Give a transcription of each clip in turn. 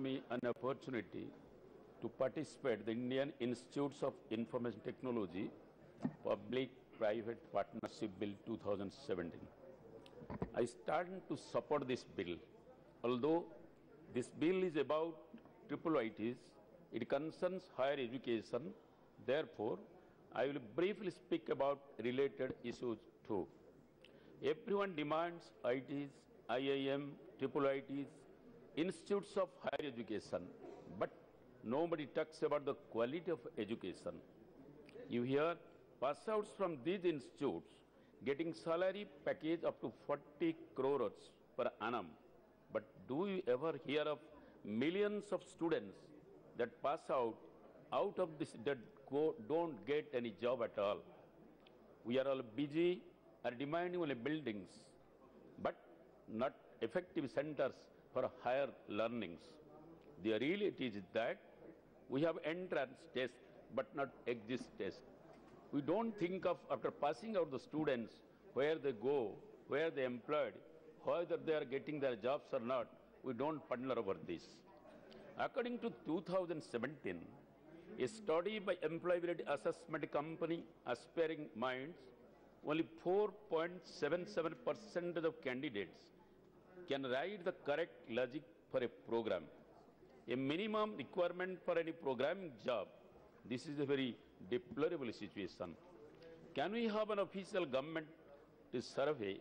me an opportunity to participate in the Indian Institutes of Information Technology Public-Private Partnership Bill 2017. I stand to support this bill. Although this bill is about IIITs, it concerns higher education. Therefore, I will briefly speak about related issues too. Everyone demands ITs, IIM, IIITs, institutes of higher education, but nobody talks about the quality of education. You hear pass-outs from these institutes getting salary package up to 40 crores per annum. But do you ever hear of millions of students that pass out of this that don't get any job at all? We are all busy and demanding only buildings, but not effective centers for higher learnings. The reality is that we have entrance tests, but not exit tests. We don't think of, after passing out the students, where they go, where they employed, whether they are getting their jobs or not. We don't ponder over this. According to 2017, a study by employability assessment company Aspiring Minds, only 4.77% of candidates can write the correct logic for a program. A minimum requirement for any programming job. This is a very deplorable situation. Can we have an official government survey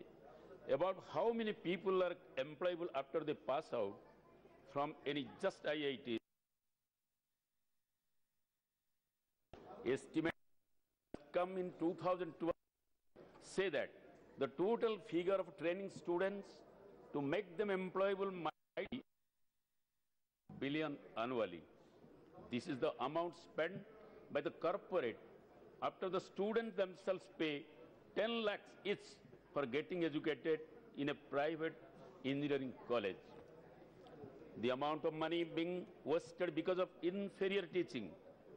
about how many people are employable after they pass out from any just IIT? Estimate come in 2012 say that the total figure of training students to make them employable might be billion annually. This is the amount spent by the corporate after the students themselves pay 10 lakhs each for getting educated in a private engineering college. The amount of money being wasted because of inferior teaching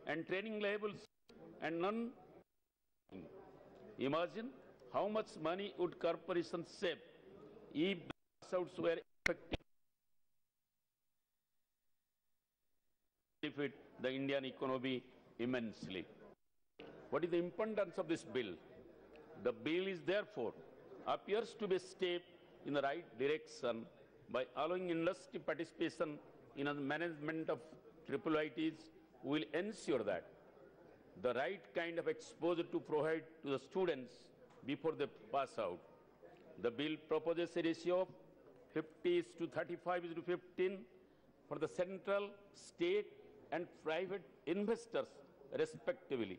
and training levels and none. Imagine how much money would corporations save if the pass-outs were effective. Benefit the Indian economy immensely. What is the importance of this bill? The bill is therefore appears to be a step in the right direction by allowing industry participation in the management of IIITs. Will ensure that the right kind of exposure to provide to the students before they pass out. The bill proposes a ratio of 50:35:15 for the central, state and private investors respectively.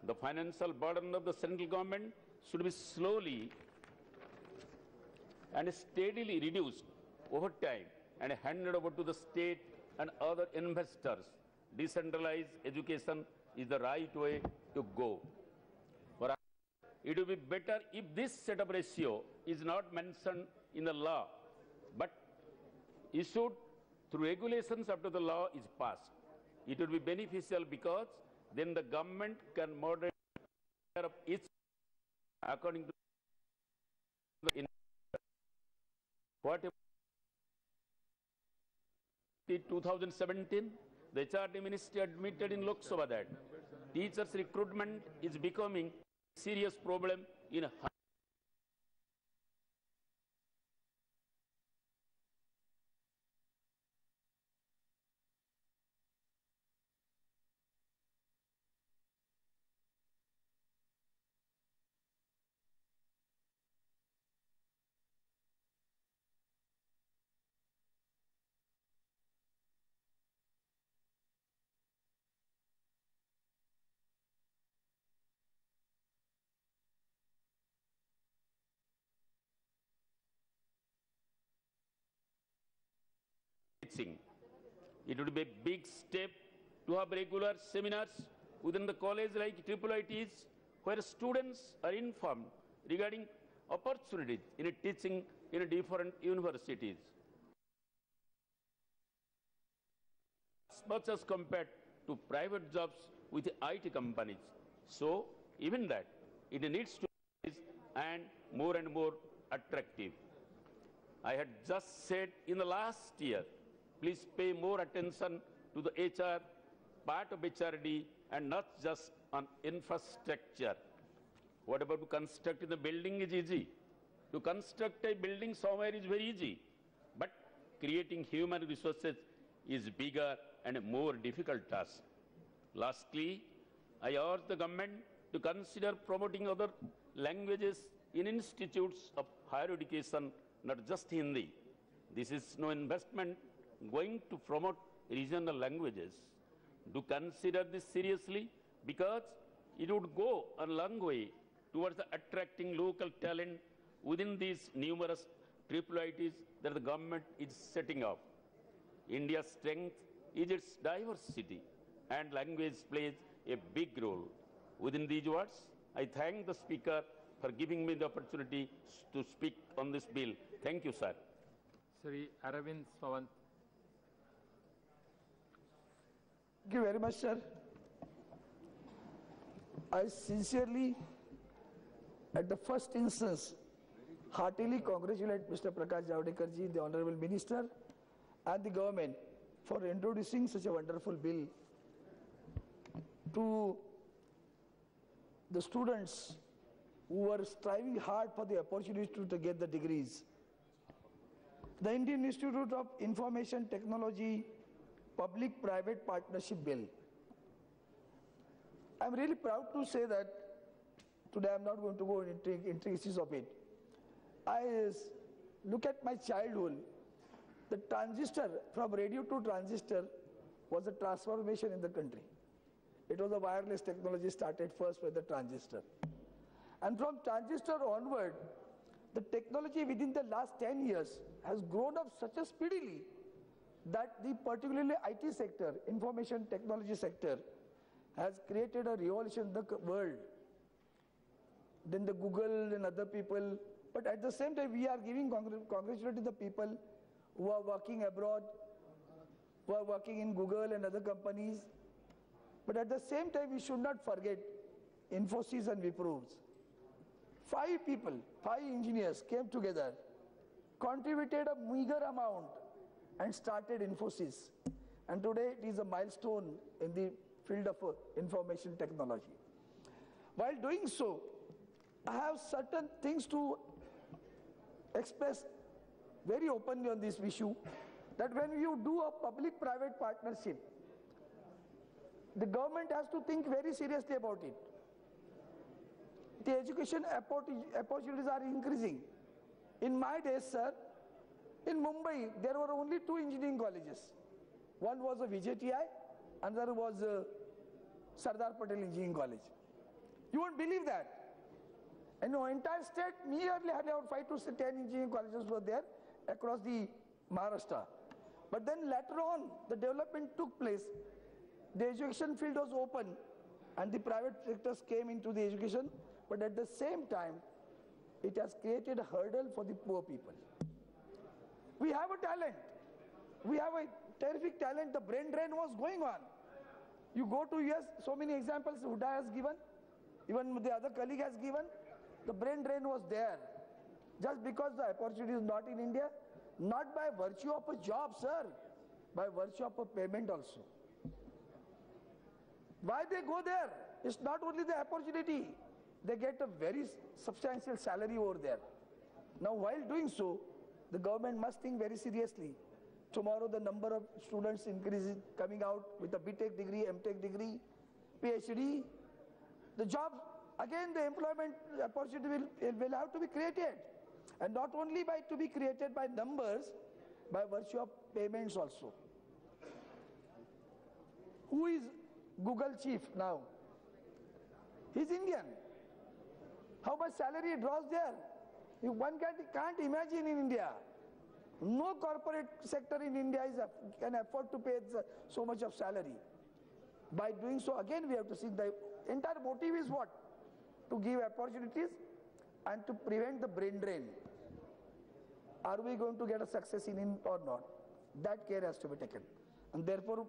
The financial burden of the central government should be slowly and steadily reduced over time and handed over to the state and other investors. Decentralized education is the right way to go. It would be better if this set of ratio is not mentioned in the law, but issued through regulations after the law is passed. It would be beneficial because then the government can moderate of each according to the whatever. 2017, the HRD Ministry admitted in Lok Sabha that teachers' recruitment is becoming a serious problem in teaching. It would be a big step to have regular seminars within the college like IIITs where students are informed regarding opportunities in teaching in different universities. As much as compared to private jobs with IT companies. So even that, it needs to be and more attractive. I had just said in the last year, Please pay more attention to the HR part of HRD and not just on infrastructure. What about to construct the building is easy. To construct a building somewhere is very easy. But creating human resources is bigger and a more difficult task. Lastly, I urge the government to consider promoting other languages in institutes of higher education, not just Hindi. This is no investment going to promote regional languages. Do consider this seriously because it would go a long way towards attracting local talent within these numerous triple ITs that the government is setting up. India's strength is its diversity, and language plays a big role. Within these words, I thank the Speaker for giving me the opportunity to speak on this bill. Thank you, sir. Sri Aravind Swant. Thank you very much, sir. I sincerely, at the first instance, heartily congratulate Mr. Prakash Javadekar ji, the Honorable Minister, and the government for introducing such a wonderful bill to the students who were striving hard for the opportunity to get the degrees. The Indian Institute of Information Technology Public-Private Partnership Bill. I'm really proud to say that today I'm not going to go into intricacies of it. I look at my childhood. The transistor, from radio to transistor, was a transformation in the country. It was a wireless technology started first with the transistor. And from transistor onward, the technology within the last 10 years has grown up such a speedily that the particularly IT sector, information technology sector, has created a revolution in the world. Then the Google and other people, but at the same time we are giving congratulations to the people who are working abroad, who are working in Google and other companies. But at the same time we should not forget Infosys and Wipro's. 5 people, 5 engineers came together, contributed a meager amount and started Infosys. And today it is a milestone in the field of information technology. While doing so, I have certain things to express very openly on this issue, that when you do a public-private partnership, the government has to think very seriously about it. The education opportunities are increasing. In my days, sir, in Mumbai, there were only 2 engineering colleges. One was a VJTI, another was Sardar Patel Engineering College. You won't believe that. And the entire state, nearly about 5 to 10 engineering colleges were there across the Maharashtra. But then later on, the development took place. The education field was open and the private sectors came into the education, but at the same time, it has created a hurdle for the poor people. We have a talent. We have a terrific talent. The brain drain was going on. You go to US, so many examples Huda has given, even the other colleague has given. The brain drain was there. Just because the opportunity is not in India, not by virtue of a job, sir, by virtue of a payment also. Why they go there? It's not only the opportunity. They get a very substantial salary over there. Now, while doing so, the government must think very seriously. Tomorrow, the number of students increases coming out with a BTech degree, MTech degree, PhD. The job, again, the employment opportunity will have to be created. And not only to be created by numbers, by virtue of payments also. Who is Google chief now? He's Indian. How much salary he draws there? One can't imagine in India. No corporate sector in India can afford to pay so much of salary. By doing so, again we have to see the entire motive is what? To give opportunities and to prevent the brain drain. Are we going to get a success in it or not? That care has to be taken. And therefore,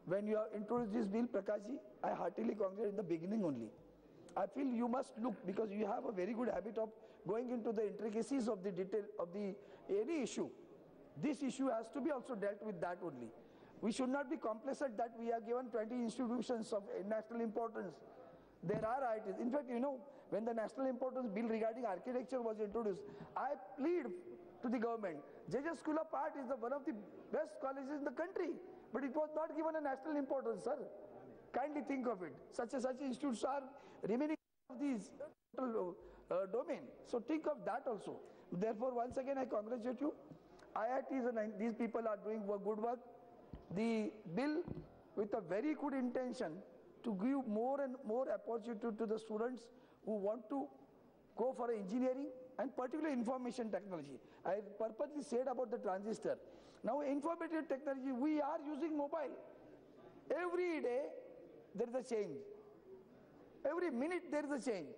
when you have introduced this bill, Prakashji, I heartily congratulate in the beginning only. I feel you must look, because you have a very good habit of going into the intricacies of the detail of any issue. this issue has to be also dealt with that only. We should not be complacent that we are given 20 institutions of national importance. There are IITs. In fact, you know, when the national importance bill regarding architecture was introduced, I plead to the government. JJ School of Art is one of the best colleges in the country, but it was not given a national importance, sir. Kindly think of it. Such institutes are remaining of these domain. So think of that also. Therefore, once again, I congratulate you. IITs and these people are doing good work. The bill with a very good intention to give more and more opportunity to the students who want to go for engineering and particularly information technology. I purposely said about the transistor. Now informative technology, we are using mobile. Every day there is a change. Every minute there is a change.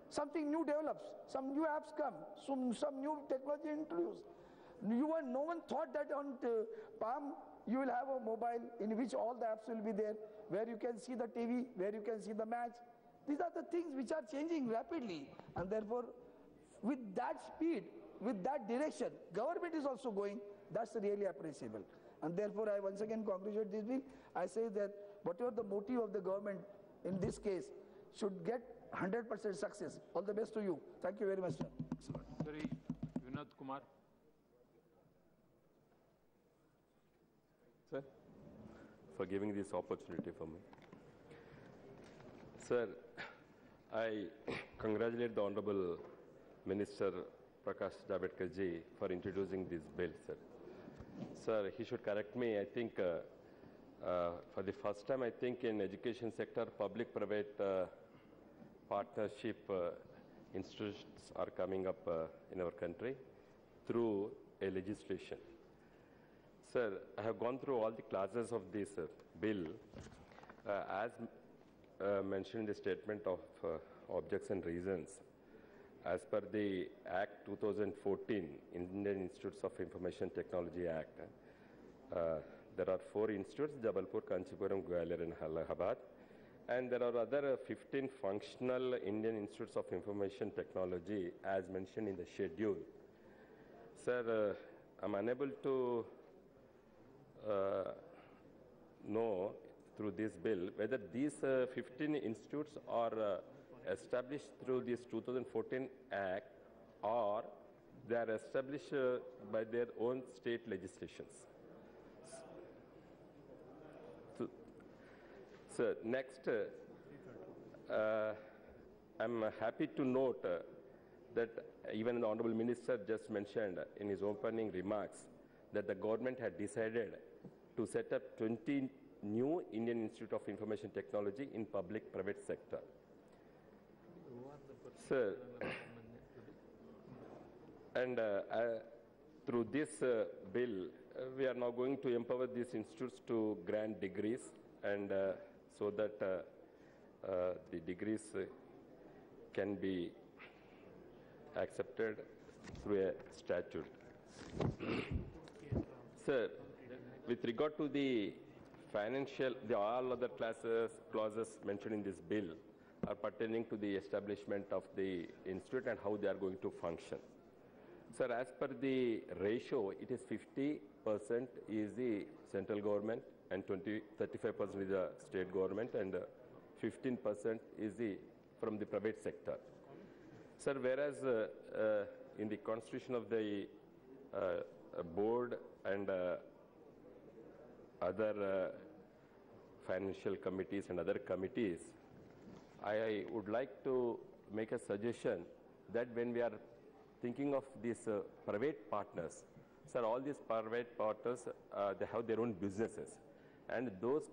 Something new develops, some new apps come, some new technology introduced. No one thought that on Palm you will have a mobile in which all the apps will be there, where you can see the TV, where you can see the match. These are the things which are changing rapidly, and therefore with that speed, with that direction, government is also going. That's really appreciable. And therefore I once again congratulate this bill. I say that whatever the motive of the government in this case should get 100% success. All the best to you. Thank you very much, sir. Sorry, Vinod Kumar. Sir, for giving this opportunity for me. Sir, I congratulate the Honorable Minister Prakash Javadekar ji for introducing this bill, sir. Sir, he should correct me. I think for the first time, I think in education sector, public-private partnership institutions are coming up in our country through a legislation. Sir, I have gone through all the classes of this bill. As mentioned in the statement of objects and reasons, as per the Act 2014, Indian Institutes of Information Technology Act, there are 4 institutes, Jabalpur, Kanchipuram, Gwalior and Allahabad. And there are other 15 functional Indian Institutes of Information Technology as mentioned in the schedule. Sir, I'm unable to know through this bill whether these 15 institutes are established through this 2014 Act or they are established by their own state legislations. So next, I'm happy to note that even the Honorable Minister just mentioned in his opening remarks that the government had decided to set up 20 new Indian Institute of Information Technology in public-private sector. Sir, and through this bill, we are now going to empower these institutes to grant degrees and so that the degrees can be accepted through a statute. Sir, with regard to the financial, all other clauses mentioned in this bill are pertaining to the establishment of the institute and how they are going to function. Sir, as per the ratio, it is 50% is the central government and 35% is the state government and 15% is from the private sector. Sir, whereas in the constitution of the board and other financial committees and other committees, I would like to make a suggestion that when we are thinking of these private partners, sir, all these private partners, they have their own businesses. And those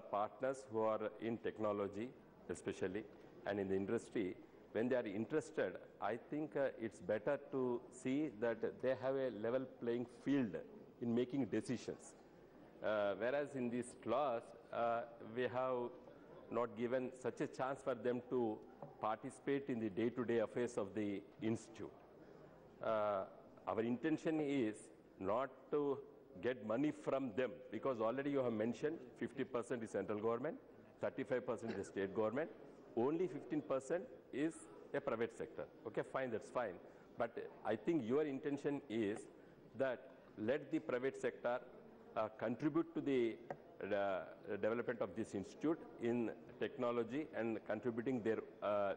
partners who are in technology, especially, and in the industry, when they are interested, I think it's better to see that they have a level playing field in making decisions. Whereas in this clause, we have not given such a chance for them to participate in the day-to-day affairs of the institute. Our intention is not to get money from them, because already you have mentioned 50% is central government, 35% is the state government, only 15% is a private sector. Okay, fine, that's fine. But I think your intention is that let the private sector contribute to the development of this institute in technology and contributing their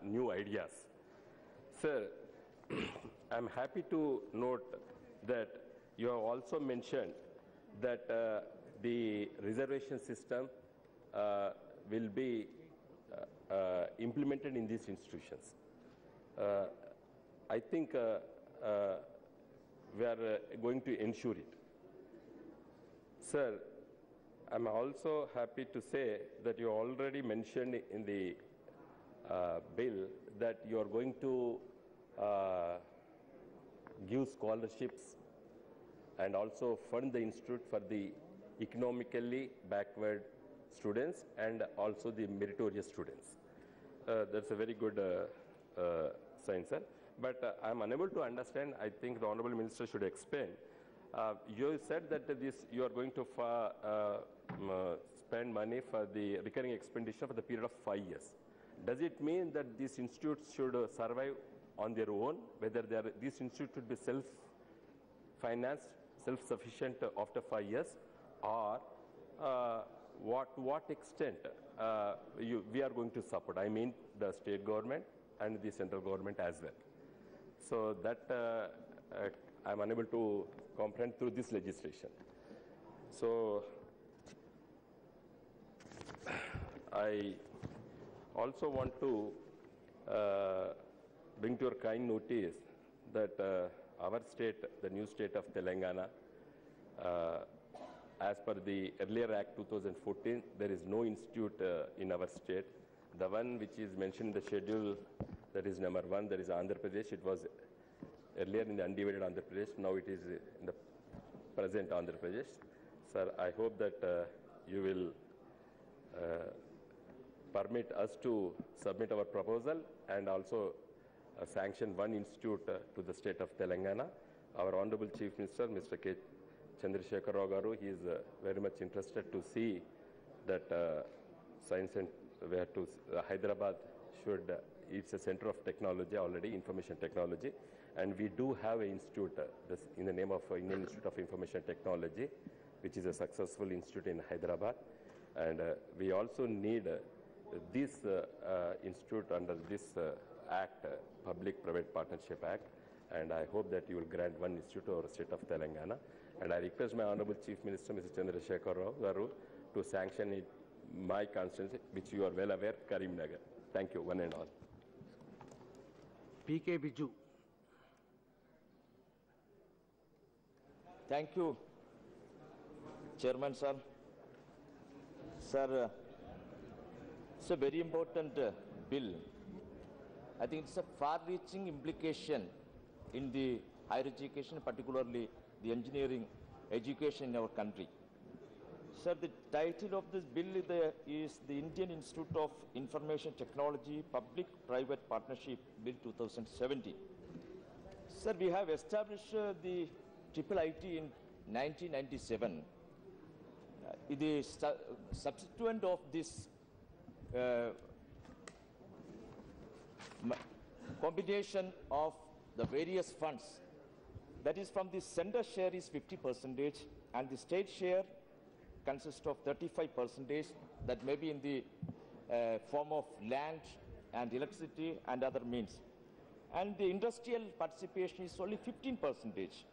new ideas. Sir, I'm happy to note that you have also mentioned that the reservation system will be implemented in these institutions. I think we are going to ensure it. Sir, I'm also happy to say that you already mentioned in the bill that you are going to give scholarships and also fund the institute for the economically backward students and also the meritorious students. That's a very good sign, sir. But I'm unable to understand. I think the Honorable Minister should explain. You said that you are going to spend money for the recurring expenditure for the period of 5 years. Does it mean that these institutes should survive on their own, whether these institutes should be self-financed, self-sufficient after 5 years, or to what extent we are going to support? I mean the state government and the central government as well. So that I'm unable to comprehend through this legislation. So I also want to bring to your kind notice that our state, the new state of Telangana, as per the earlier Act 2014, there is no institute in our state. The one which is mentioned in the schedule, that is number 1, that is Andhra Pradesh. It was earlier in the undivided Andhra Pradesh. Now it is in the present Andhra Pradesh. Sir, I hope that you will permit us to submit our proposal and also sanction one institute to the state of Telangana. Our Honorable Chief Minister, Mr. K. Chandrasekhar Rao Garu, he is very much interested to see that science and where to Hyderabad should, it's a center of technology already, information technology, and we do have an institute in the name of Indian Institute of Information Technology, which is a successful institute in Hyderabad, and we also need this institute under this Act, Public-Private Partnership Act, and I hope that you will grant one institute to our state of Telangana. And I request my Honorable Chief Minister, Mr. Chandrasekhar Rao Garu, to sanction it, my constituency, which you are well aware, Karimnagar. Thank you, one and all. PK Biju. Thank you, Chairman sir. Sir, it's a very important bill. I think it's a far-reaching implication in the higher education, particularly the engineering education in our country. Sir, the title of this bill is the Indian Institute of Information Technology Public-Private Partnership Bill 2017. Sir, we have established the IIIT in 1997. The substituent of this combination of the various funds, that is from the center share is 50% and the state share consists of 35%, that may be in the form of land and electricity and other means. And the industrial participation is only 15%.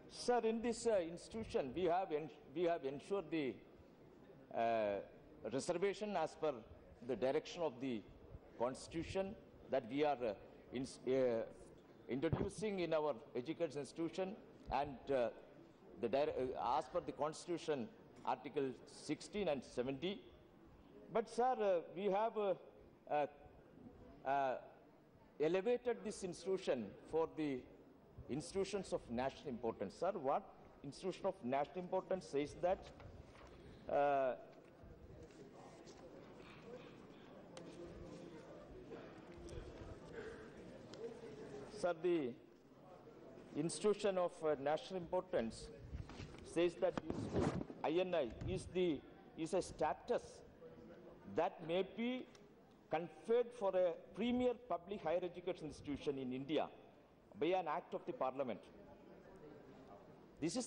Sir, in this institution, we have ensured the reservation as per the direction of the Constitution that we are introducing in our education institution, and as per the Constitution, Article 16 and 70. But sir, we have elevated this institution for the institutions of national importance. Sir, what institution of national importance says that sir, the institution of national importance says that INI is a status that may be conferred for a premier public higher education institution in India by an act of the Parliament. This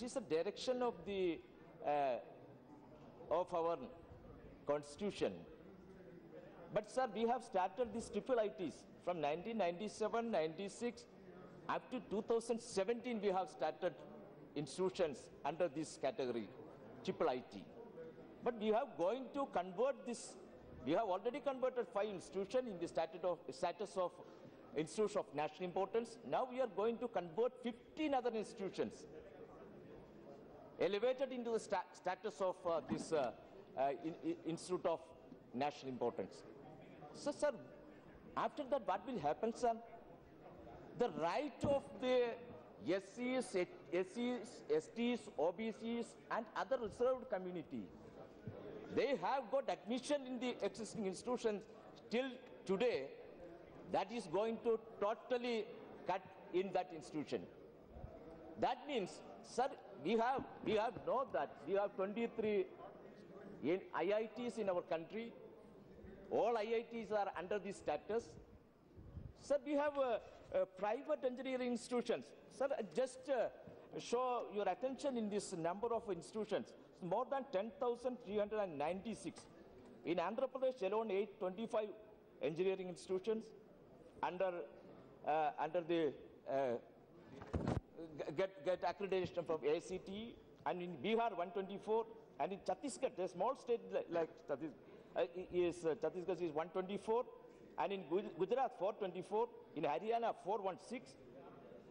is a direction of the of our constitution. But sir, we have started these triple ITs from 1997, 96 up to 2017. We have started institutions under this category, triple IT. But we have going to convert this. We have already converted 5 institutions in the status of institutions of national importance. Now we are going to convert 15 other institutions, elevated into the status of this institute of national importance. So, sir, after that, what will happen, sir? The right of the SCs, STs, OBCs, and other reserved community, they have got admission in the existing institutions till today. That is going to totally cut in that institution. That means, sir, we have know that we have 23 IITs in our country. All IITs are under this status. Sir, we have private engineering institutions. Sir, just show your attention in this number of institutions. More than 10,396. In Andhra Pradesh alone, 825 engineering institutions under the get accreditation from ACT, and in Bihar 124, and in Chhattisgarh, a small state like Chhattisgarh is 124, and in Gujarat 424, in Haryana 416,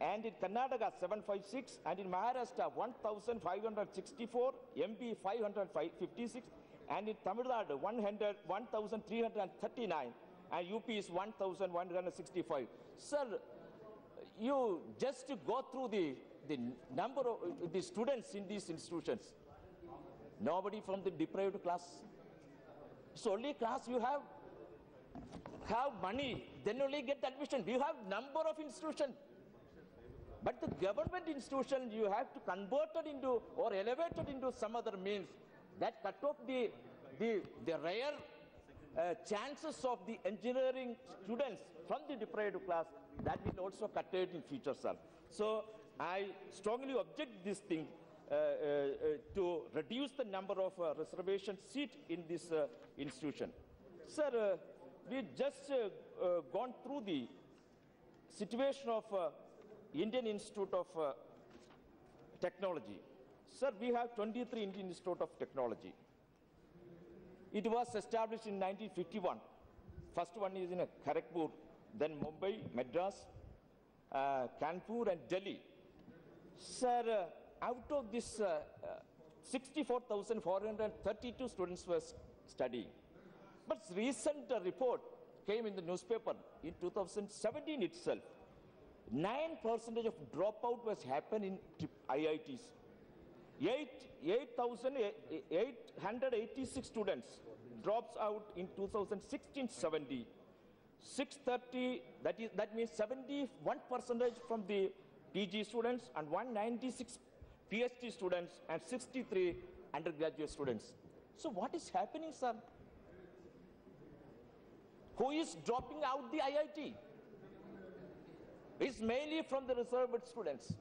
and in Karnataka 756, and in Maharashtra 1,564, MP 556, and in Tamil Nadu 1,339, and UP is 1,165. Sir, you just go through the number of the students in these institutions. Nobody from the deprived class. It's only class you have money, then only get admission. You have number of institutions. But the government institution, you have to convert it into or elevate it into some other means that cut off the rare chances of the engineering students from the deprived class. That will also cut it in future, sir. So I strongly object this thing to reduce the number of reservation seat in this institution. Sir, we just gone through the situation of Indian Institute of Technology. Sir, we have 23 Indian Institute of Technology. It was established in 1951. First one is in Kharagpur, then Mumbai, Madras, Kanpur, and Delhi. Sir, out of this 64,432 students were studying. But recent report came in the newspaper in 2017 itself. 9% of dropout was happened in IITs. 8,886 students drops out in 2016-17. 630, that means 71% from the PG students and 196 PhD students and 63 undergraduate students. So what is happening, sir? Who is dropping out the IIT? It's mainly from the reserved students.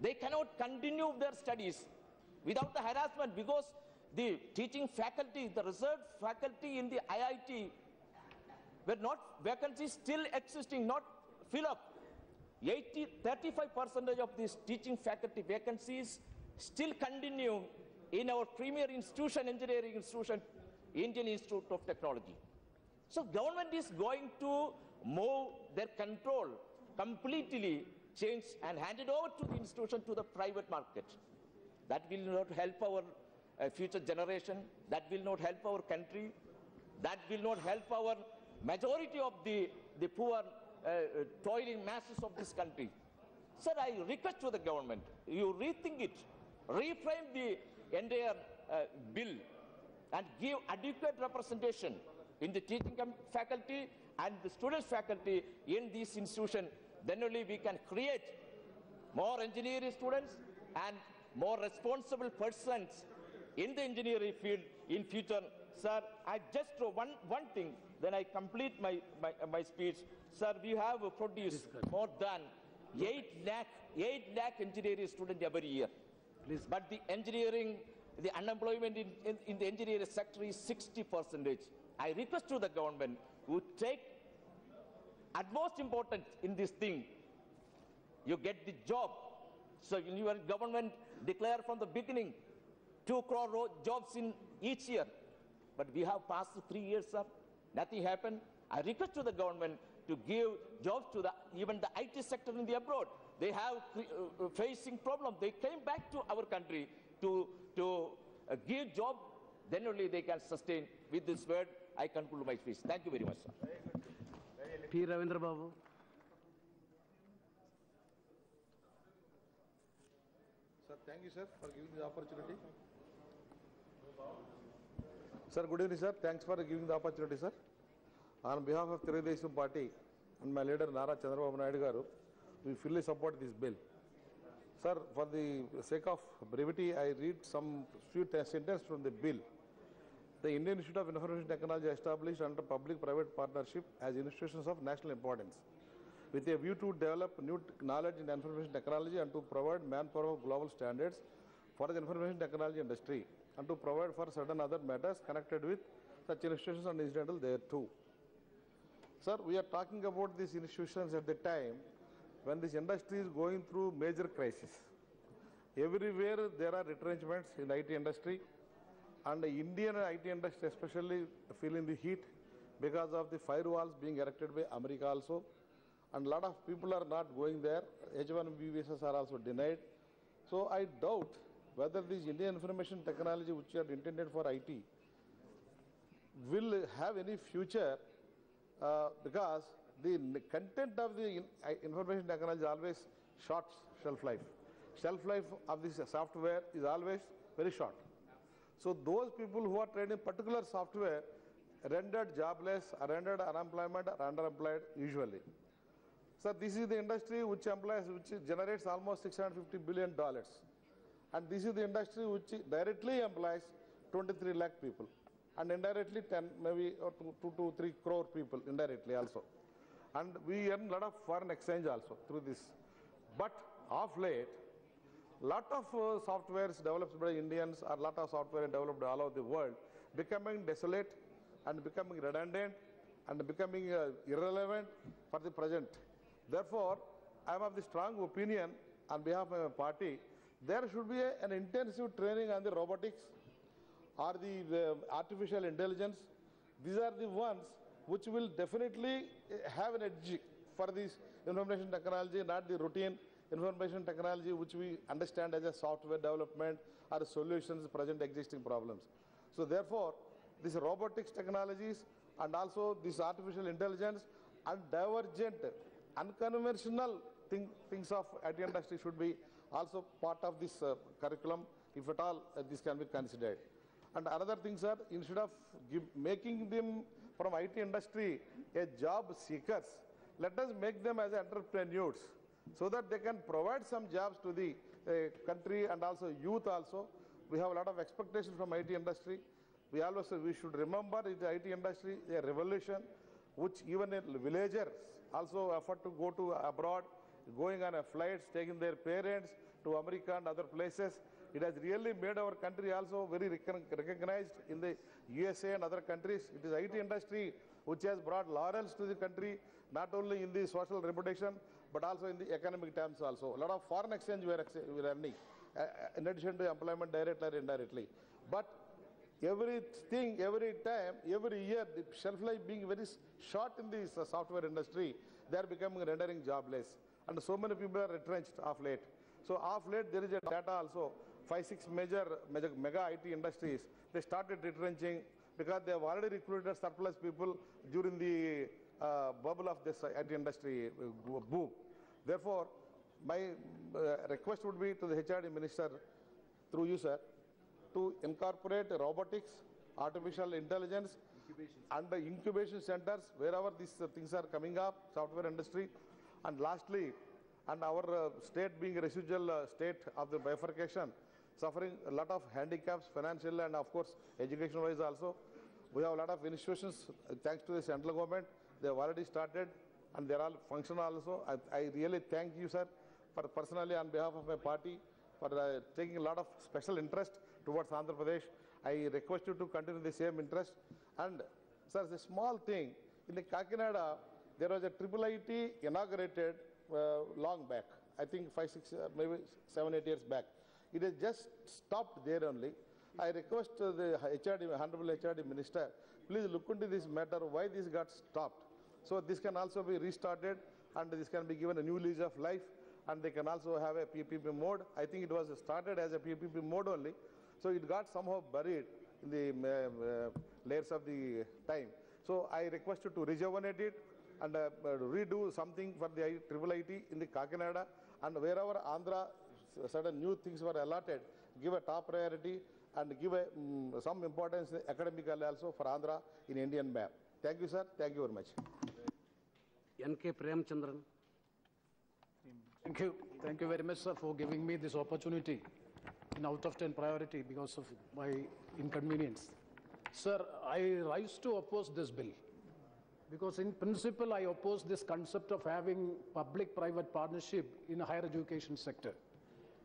They cannot continue their studies without the harassment because the teaching faculty, the reserved faculty in the IIT were not vacancies still existing, not fill up. 35% of these teaching faculty vacancies still continue in our premier institution, engineering institution, Indian Institute of Technology. So government is going to move their control completely, change and hand it over to the institution, to the private market. That will not help our future generation. That will not help our country. That will not help our majority of the poor, toiling masses of this country. Sir, I request to the government, you rethink it, reframe the entire bill and give adequate representation in the teaching faculty and the students faculty in this institution. Then only we can create more engineering students and more responsible persons in the engineering field in future. Sir, I just one thing, then I complete my speech. Sir, we have produced more than 8 lakh engineering students every year. Please. But the unemployment in the engineering sector is 60%. I request to the government to take utmost importance in this thing. You get the job. So in your government declare from the beginning 2 crore jobs in each year. But we have passed 3 years, sir. Nothing happened. I request to the government to give jobs to even the IT sector in the abroad. They have facing problem. They came back to our country to give job. Then only they can sustain. With this word, I conclude my speech. Thank you very much, sir. P. Ravindra Babu. Sir, thank you, sir, for giving the opportunity. Sir, good evening, sir. Thanks for giving the opportunity, sir. On behalf of Telugu Party and my leader Nara Chandrababu Naidu garu, we fully support this bill. Sir, for the sake of brevity, I read some few sentences from the bill. The Indian Institute of Information Technology established under public-private partnership as institutions of national importance, with a view to develop new knowledge in information technology and to provide manpower of global standards for the information technology industry, and to provide for certain other matters connected with such institutions and incidental thereto. Sir, we are talking about these institutions at the time when this industry is going through major crisis. Everywhere there are retrenchments in the IT industry, and the Indian IT industry especially feeling the heat because of the firewalls being erected by America also, and a lot of people are not going there. H1B visas are also denied. So I doubt whether this Indian information technology which are intended for IT will have any future, because the content of the information technology is always short shelf life. Shelf life of this software is always very short. So those people who are trained in particular software rendered jobless, or rendered unemployment or underemployed usually. So this is the industry which generates almost $650 billion. And this is the industry which directly employs 23 lakh people, and indirectly 10, maybe 2 to 3 crore people indirectly also. And we earn a lot of foreign exchange also through this. But of late, lot of softwares developed by Indians, or lot of software developed all over the world, becoming desolate and becoming redundant and becoming irrelevant for the present. Therefore, I am of the strong opinion on behalf of my party, there should be an intensive training on the robotics or the artificial intelligence. These are the ones which will definitely have an edge for this information technology, not the routine information technology which we understand as a software development or solutions present existing problems. So therefore, these robotics technologies and also this artificial intelligence and divergent, unconventional things of IT industry should be also part of this curriculum, if at all this can be considered. And another thing, sir, instead of making them from IT industry a job seekers, let us make them as entrepreneurs, so that they can provide some jobs to the country and also youth also. We have a lot of expectations from IT industry. We should remember in the IT industry a revolution which even villagers also afford to go to abroad, going on a flights, taking their parents to America and other places. It has really made our country also very recognized in the USA and other countries. It is IT industry which has brought laurels to the country, not only in the social reputation, but also in the economic terms also. A lot of foreign exchange we are earning, in addition to employment directly or indirectly. But everything, every time, every year, the shelf life being very short in this software industry, they are becoming rendering jobless. And so many people are retrenched of late. So of late, there is a data also, 5-6 major mega IT industries, they started retrenching because they have already recruited surplus people during the bubble of this IT industry boom. Therefore, my request would be to the HRD Minister, through you, sir, to incorporate robotics, artificial intelligence, and the incubation centers wherever these things are coming up, software industry. And lastly, and our state being a residual state of the bifurcation, suffering a lot of handicaps, financial and of course education-wise also. We have a lot of institutions, thanks to the central government, they have already started and they're all functional also. I really thank you, sir, for personally on behalf of my party, for taking a lot of special interest towards Andhra Pradesh. I request you to continue the same interest. And, sir, it's a small thing. In the Kakinada, there was a triple IT inaugurated long back. I think 5, 6, maybe 7, 8 years back. It has just stopped there only. I request the HRD, Honorable HRD Minister, please look into this matter, why this got stopped. So this can also be restarted, and this can be given a new lease of life, and they can also have a PPP mode. I think it was started as a PPP mode only. So it got somehow buried in the layers of the time. So I request you to rejuvenate it and redo something for the triple IT in the Kakinada, and wherever Andhra certain new things were allotted, give a top priority and give a, some importance academically also for Andhra in Indian map. Thank you, sir. Thank you very much. N.K. Premchandran. Thank you. Thank you very much, sir, for giving me this opportunity in out of 10 priority because of my inconvenience. Sir, I rise to oppose this bill because in principle I oppose this concept of having public-private partnership in a higher education sector.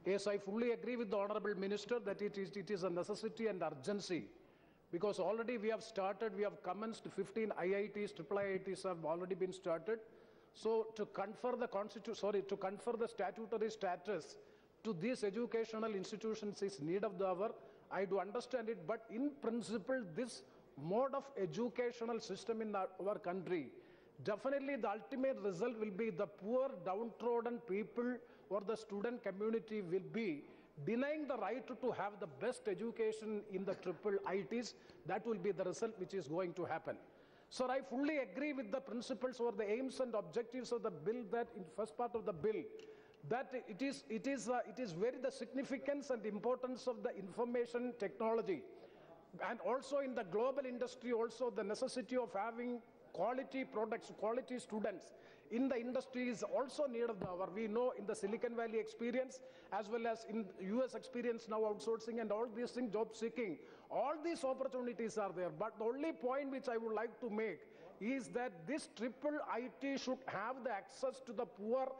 Yes, I fully agree with the Honorable Minister that it is a necessity and urgency because already we have started, we have commenced 15 IITs, triple IITs have already been started. So to confer the statutory status to these educational institutions is need of the hour. I do understand it, but in principle, this mode of educational system in our country, definitely the ultimate result will be the poor, downtrodden people or the student community will be denying the right to have the best education in the triple ITs. That will be the result which is going to happen. Sir, I fully agree with the principles or the aims and objectives of the bill that in first part of the bill, that it is very the significance and importance of the information technology and also in the global industry also the necessity of having quality products, quality students in the industry is also need of the hour. We know in the Silicon Valley experience as well as in US experience now outsourcing and all these things, job seeking, all these opportunities are there. But the only point which I would like to make is that this triple IT should have the access to the poor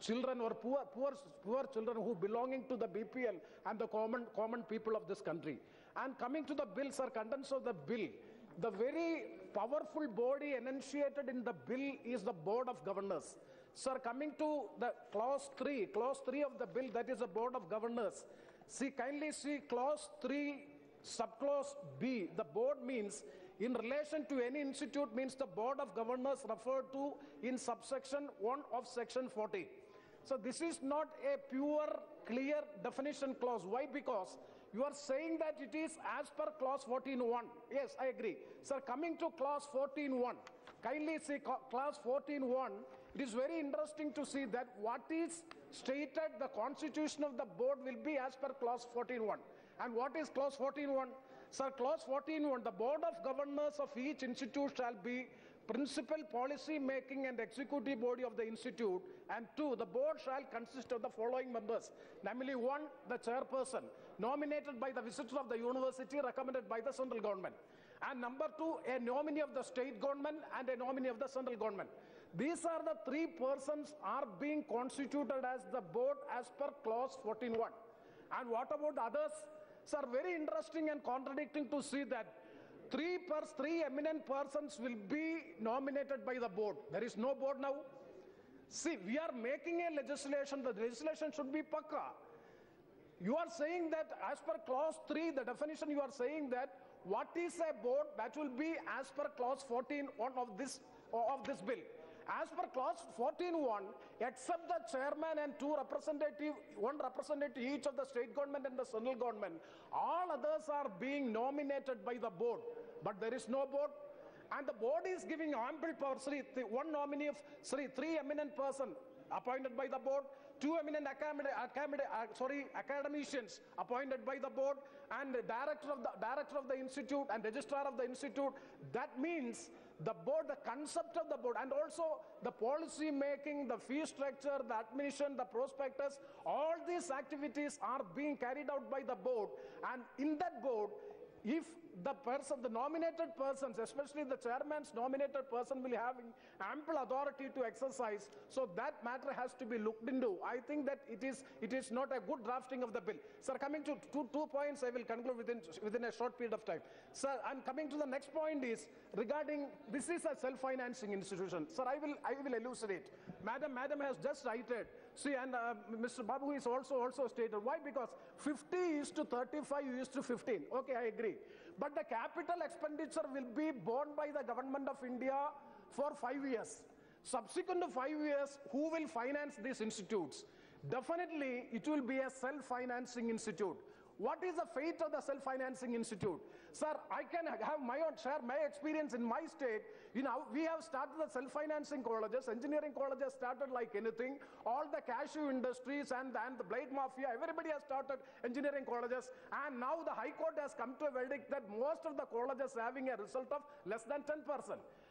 children or poor children who belonging to the BPL and the common people of this country. And coming to the bill, sir, contents of the bill, the very powerful body enunciated in the bill is the Board of Governors. Sir, coming to the clause 3 of the bill, that is the Board of Governors. See, kindly see clause 3, subclause B. The board means in relation to any institute means the Board of Governors referred to in subsection 1 of section 40. So this is not a pure, clear definition clause. Why? Because you are saying that it is as per clause 14.1. Yes, I agree. Sir, coming to clause 14.1, kindly see clause 14.1, it is very interesting to see that what is stated, the constitution of the board will be as per clause 14.1. And what is clause 14.1? Sir, clause 14.1, the Board of Governors of each institute shall be principal policy making and executive body of the institute, and 2, the board shall consist of the following members, namely 1, the chairperson, nominated by the visitor of the university, recommended by the central government, and number 2, a nominee of the state government and a nominee of the central government. These are the 3 persons are being constituted as the board as per clause 14.1. And what about others? Sir, very interesting and contradicting to see that 3 eminent persons will be nominated by the board. There is no board now. See, we are making a legislation. The legislation should be pakka. You are saying that as per clause 3, the definition you are saying that what is a board, that will be as per clause 14.1 of this bill. As per clause 14.1, except the chairman and 1 representative each of the state government and the central government, all others are being nominated by the board. But there is no board. And the board is giving ample power. 1 nominee of 3 eminent person appointed by the board, 2 eminent academicians appointed by the board, and the director of the institute and registrar of the institute. That means the board, the concept of the board, and also the policy making, the fee structure, the admission, the prospectus, all these activities are being carried out by the board. And in that board, if the person, the nominated persons, especially the chairman's nominated person, will have ample authority to exercise, so that matter has to be looked into. I think that it is not a good drafting of the bill. Sir, coming to two points, I will conclude within a short period of time. Sir, and coming to the next point is regarding, this is a self-financing institution. Sir, I will elucidate. Madam has just cited. See, and Mr. Babu is also stated. Why? Because 50 is to 35 is to 15. Okay, I agree. But the capital expenditure will be borne by the government of India for 5 years. Subsequent to 5 years, who will finance these institutes? Definitely, it will be a self-financing institute. What is the fate of the self-financing institute? Sir, I can have share my experience in my state. You know, we have started the self-financing colleges, engineering colleges started like anything. All the cashew industries and the blade mafia, everybody has started engineering colleges. And now the High Court has come to a verdict that most of the colleges having a result of less than 10%.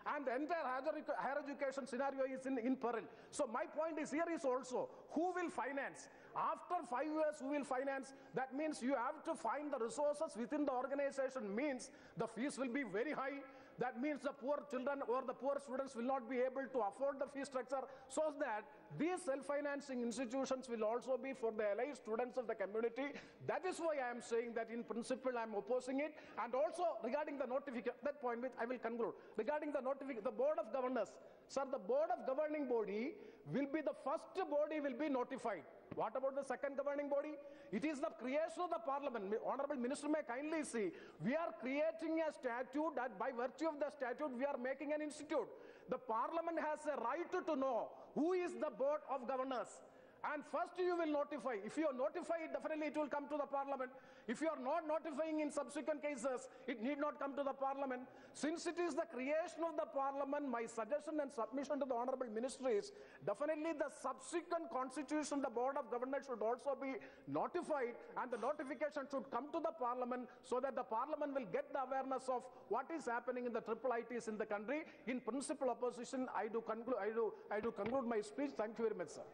And the entire higher education scenario is in peril. So my point is here is also, who will finance? After 5 years, who will finance? That means you have to find the resources within the organization, means the fees will be very high. That means the poor children or the poor students will not be able to afford the fee structure, so that these self-financing institutions will also be for the allied students of the community. That is why I am saying that in principle I am opposing it. And also regarding the notification, that point which I will conclude. Regarding the notification, the Board of Governors, sir, the Board of Governing Body will be the first body will be notified. What about the second governing body? It is the creation of the Parliament. Honorable Minister may kindly see, we are creating a statute that by virtue of the statute we are making an institute. The Parliament has a right to know who is the Board of Governors. And first you will notify. If you notify it, definitely it will come to the Parliament. If you are not notifying in subsequent cases, it need not come to the Parliament. Since it is the creation of the Parliament, my suggestion and submission to the Honorable Minister is, definitely the subsequent constitution, the Board of Governors should also be notified, and the notification should come to the Parliament, so that the Parliament will get the awareness of what is happening in the triple ITs in the country. In principle opposition, I do conclude my speech. Thank you very much, sir.